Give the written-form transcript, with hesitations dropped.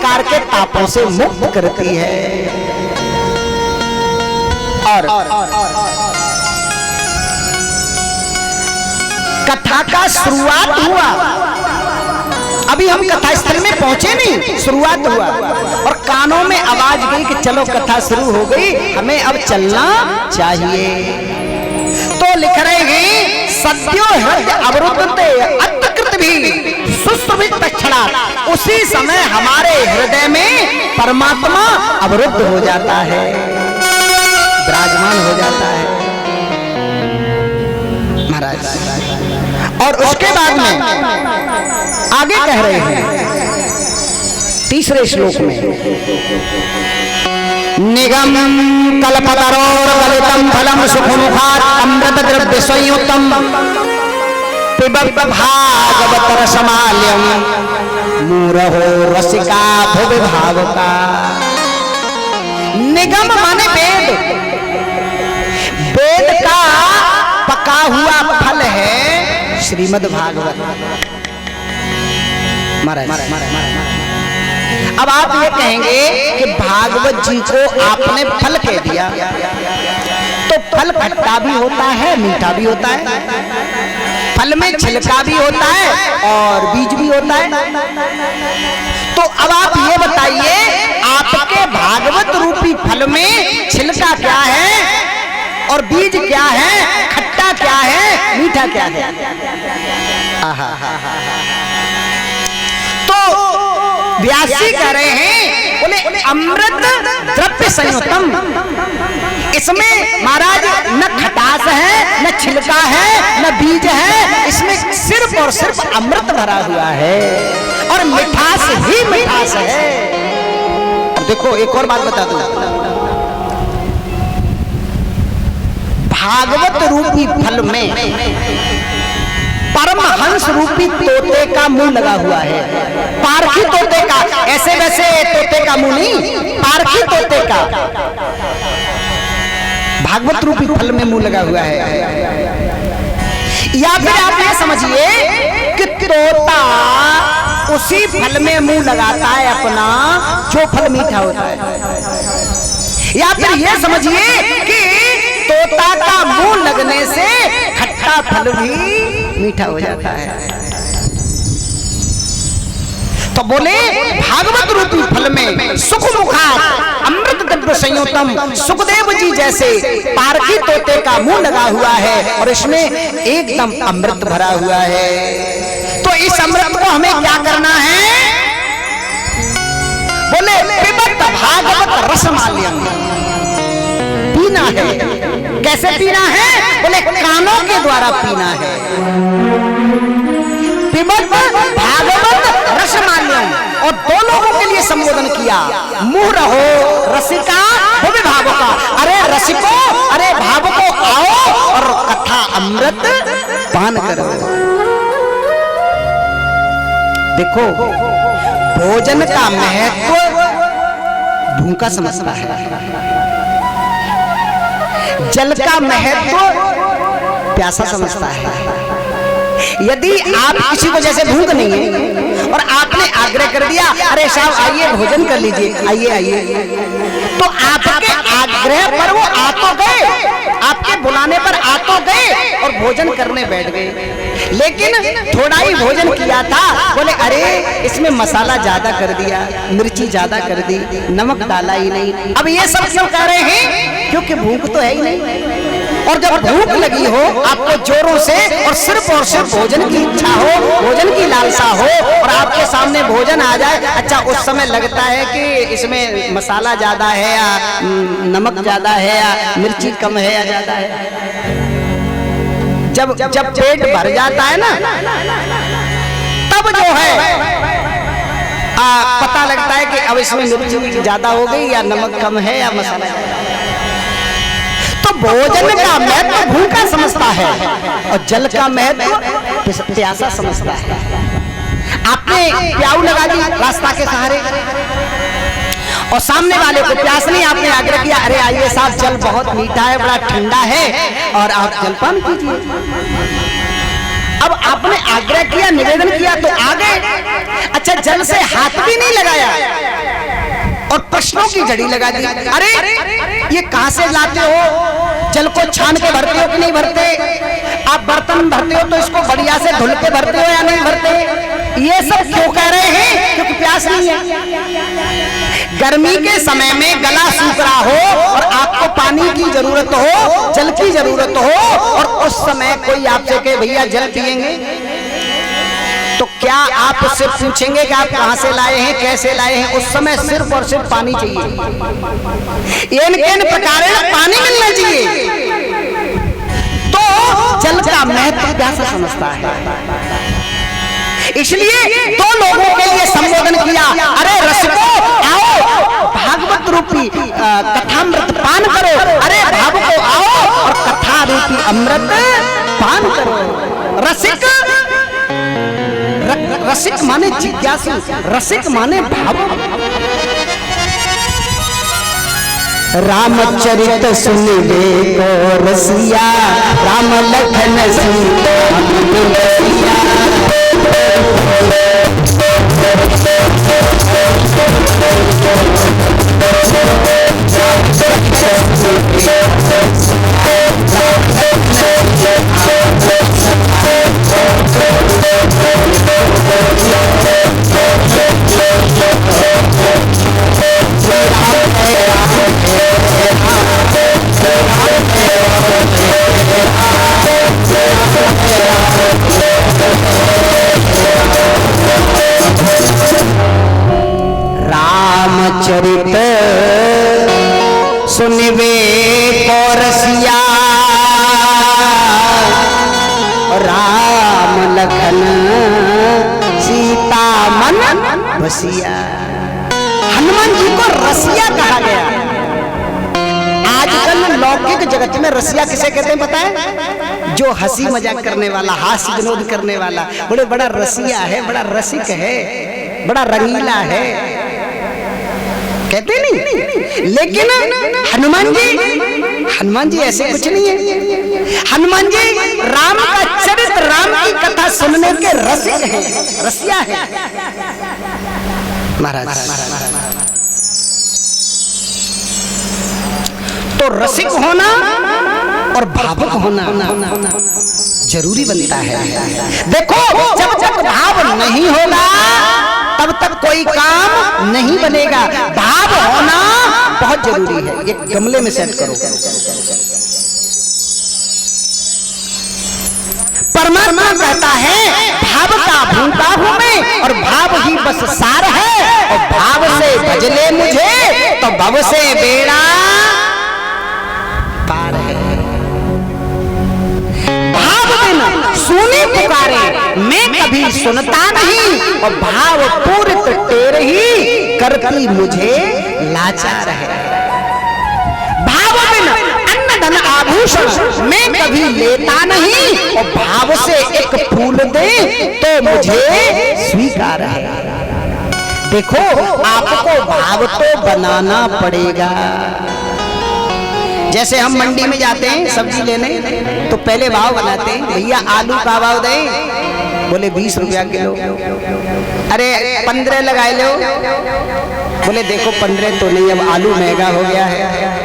प्रकार के तापों से मुक्त करती है। और कथा का शुरुआत हुआ, अभी हम कथा स्थल में पहुंचे नहीं, शुरुआत हुआ और कानों में आवाज गई कि चलो कथा शुरू हो गई, हमें अब चलना चाहिए। तो लिख रहे हैं सद्यो हृदय अवरुद्धते अत्यकृत भी सुस्मित तक्षणा, उसी समय हमारे हृदय में परमात्मा अवरुद्ध हो जाता है, विराजमान हो जाता है महाराज। और उसके बाद में आगे कह रहे हैं तीसरे श्लोक में, निगम कल्पतरोर गलितम फलम सुखमुखात् अमृत द्रव्य संयुक्तम पिबत भागवत रसमाल्यम मूरहो रसिका भुवि भावुका। निगम माने वेद, वेद का पका हुआ फल है श्रीमद् भागवत महाराज। अब आप ये कहेंगे कि भागवत जी को आपने फल कह दिया, तो फल खट्टा भी होता है, मीठा भी होता है, फल में छिलका भी होता है और बीज भी होता है। तो अब आप ये बताइए आपके भागवत रूपी फल में छिलका क्या है और बीज क्या है, खट्टा क्या है, मीठा क्या है? तो व्यास जी कह रहे हैं, बोले अमृत द्रव्य संयुक्तम, इसमें महाराज न खटास है, न छिलका है, न बीज है, इसमें सिर्फ और सिर्फ अमृत भरा हुआ है और मिठास ही मिठास है। और देखो एक और बात बता दूं, भागवत रूपी फल में परमहंस रूपी तोते का मुंह लगा हुआ है, पारखी तोते का, ऐसे वैसे तोते का मुंह नहीं, पारखी तोते का भागवत रूपी फल में मुंह लगा हुआ है। या फिर आप ये समझिए कि तोता उसी फल में मुंह लगाता है अपना जो फल मीठा होता है। या फिर ये समझिए कि तोता का मुंह लगने से खट्टा फल भी मीठा हो जाता है। तो बोले भागवत रूपी फल में सुखमुखात् अमृत द्रव्य संयुक्तम, सुखदेव जी जैसे पारखी तोते का मुंह लगा हुआ है और इसमें एकदम अमृत भरा हुआ है। तो इस अमृत को हमें क्या करना है? बोले पिबत भागवत रसमाल्यम, पीना है। कैसे पीना है? बोले कानों के द्वारा पीना है। पिबत भागवत रसमाल्यम, और दो लोगों के लिए संबोधन किया, मुँह रहो रसिका भुवि भावुका, अरे रसिको, अरे भावुको आओ और कथा अमृत पान करो। देखो भोजन का महत्व भूखा समझता है, जल का महत्व प्यासा समझता है। यदि आप किसी को जैसे भूख नहीं है और आपने आग्रह कर दिया, अरे साहब आइए भोजन कर लीजिए, आइए आइए, तो आपके आग्रह पर वो आ तो गए, आपके बुलाने पर आ तो गए और भोजन करने बैठ गए, लेकिन थोड़ा ही भोजन किया था, बोले अरे इसमें मसाला ज्यादा कर दिया, मिर्ची ज्यादा कर दी, नमक डाला ही नहीं। अब ये सब क्यों कह रहे हैं? क्योंकि भूख तो है ही नहीं। और जब भूख लगी हो आपको जोरों से और सिर्फ भोजन की इच्छा हो, भोजन की लालसा हो और आपके सामने भोजन आ जाए, अच्छा उस समय लगता है कि इसमें मसाला ज्यादा है या नमक ज्यादा है या मिर्ची कम है या ज्यादा है। जब पेट भर जाता है ना, तब जो है पता लगता है कि अब इसमें मिर्ची ज्यादा हो गई या नमक कम है या मसाला। तो भोजन का महत्व भूखा समझता है और जल का महत्व प्यासा समझता है। आपने प्याऊ लगा दी रास्ता के सहारे और सामने वाले को प्यास नहीं, आपने आग्रह किया, अरे आइए साहब जल बहुत मीठा है, बड़ा ठंडा है और आप जलपान कीजिए। अब आपने आग्रह किया, निवेदन किया तो आ गए, अच्छा जल से हाथ भी नहीं लगाया, और प्रश्नों की जड़ी लगा दी। अरे ये कहां से लाते हो? जल को छान के भरते हो कि नहीं भरते? आप बर्तन भरते हो तो इसको बढ़िया से धुल के भरते हो या नहीं भरते? ये सब क्यों कह रहे हैं? क्योंकि प्यास नहीं है। गर्मी के समय में गला सूख रहा हो और आपको पानी की जरूरत हो, जल की जरूरत हो, और उस समय कोई आपसे कहे भैया जल पिएंगे, तो क्या आप उससे पूछेंगे कि आप कहां से लाए हैं, कैसे लाए हैं? उस समय सिर्फ और सिर्फ पानी चाहिए। इन प्रकार पानी मिलना चाहिए। तो जल का महत्व प्यासा समझता है। इसलिए दो लोगों के लिए संबोधन किया। अरे रसिको आओ, भागवत रूपी कथामृत पान करो। अरे भावुको आओ और कथा रूपी अमृत पान करो। रसिक, रसिक माने जिज्ञासु, रसिक माने भावुक। रामचरित सुनिबे को रसिया, राम लखन सीता मन बसिया। रामचरित सुनिबे को रसिया, राम लखन सीता मन बसिया। हनुमान जी को रसिया कहा गया। आजकल लौकिक जगत में रसिया किसे कहते हैं पता है? जो हंसी मजाक करने वाला, हास्य विनोद करने वाला, बड़ा रसिया है, बड़ा रसिक है, बड़ा रंगीला है, कहते नहीं। लेकिन हनुमान जी ऐसे कुछ नहीं है। हनुमान जी राम का चरित्र, राम की कथा सुनने के रसिक हैं, रसिया है महाराज। तो रसिक होना और भावुक होना जरूरी बनता है। देखो जब तक भाव नहीं होगा तब तक कोई काम नहीं बनेगा। भाव होना बहुत जरूरी है। एक गमले में सेट करो। परमात्मा कहता है भाव का भूखा हूं मैं और भाव ही बस सार है, और भाव से भजले मुझे तो भव से बेड़ा पार है। भाव बिना सुनी पुकारे मैं कभी सुनता नहीं, और भाव पूरित तेरे ही करती मुझे लाचार है। भाव बिना अन्न धन आभूषण मैं कभी लेता नहीं, और भाव से एक फूल दे तो मुझे स्वीकार है। देखो आपको भाव तो बनाना पड़ेगा। जैसे हम मंडी में जाते हैं सब्जी लेने तो पहले भाव बनाते हैं, भैया आलू का भाव दें, बोले 20 रुपया किलो। अरे 15 लगा लो, बोले देखो 15 तो नहीं, अब आलू महंगा हो गया है।